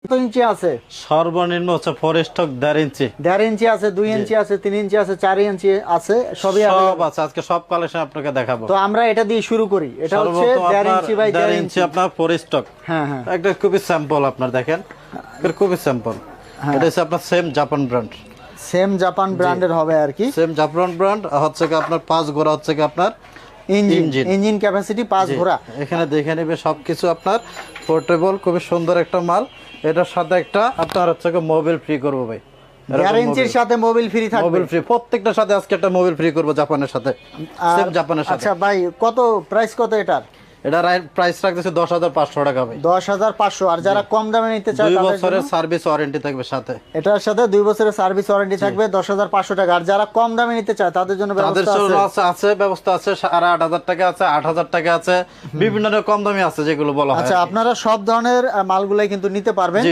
কত ইঞ্চি আছে? সর্বনিম্ন হচ্ছে 4 স্টক 1.5 ইঞ্চি। 1.5 ইঞ্চি আছে, 2 ইঞ্চি আছে, 3 ইঞ্চি আছে, 4 ইঞ্চি আছে, সবই সব আছে। আজকে সব কালেকশন আপনাকে দেখাবো। তো আমরা এটা দিয়ে শুরু করি। এটা হচ্ছে 1.5 ইঞ্চি বাই 1.5 ইঞ্চি আপনার 4 স্টক। হ্যাঁ হ্যাঁ, একটা খুবই স্যাম্পল আপনার দেখেন, এটা খুবই স্যাম্পল। এটা হচ্ছে আপনার same Japan brand, same Japan ব্র্যান্ডের হবে আর কি। সেম জাপান ব্র্যান্ড হচ্ছে কি আপনার 5 ঘোড়া হচ্ছে কি আপনার ইঞ্জিন ক্যাপাসিটি 5 ঘোড়া। এখানে দেখে নেবে সবকিছু আপনার পোর্টেবল, খুবই সুন্দর একটা মাল। এটার সাথে একটা আপনার হচ্ছে কি মোবাইল ফ্রি করব ভাই। 1.5 ইঞ্চির সাথে মোবাইল ফ্রি থাকবে। মোবাইল ফ্রি প্রত্যেকটার সাথে আজকে একটা মোবাইল ফ্রি করব জাপানের সাথে, সেম জাপানের সাথে। আচ্ছা ভাই, কত প্রাইস কত এটার? এটা প্রাইস রাখতেছে 10,500 টাকা ভাই। 10,500। আর যারা কম দামে নিতে চায় 2 তাদের বছরের জন্য সার্ভিস ওয়ারেন্টি থাকবে সাথে। এটার সাথে 2 বছরের সার্ভিস ওয়ারেন্টি থাকবে, 10,500 টাকা। আর যারা কম দামে নিতে চায় তাদের জন্য তাদের ব্যবস্থা জন্য আছে। আছে ব্যবস্থা আছে। 8,500 টাকা আছে, 8,000 টাকা আছে, বিভিন্ন রকম কম দামি আছে যেগুলো বলা হয়। আচ্ছা, আপনারা সব ধরনের মালগুলাই কিন্তু নিতে পারবেন।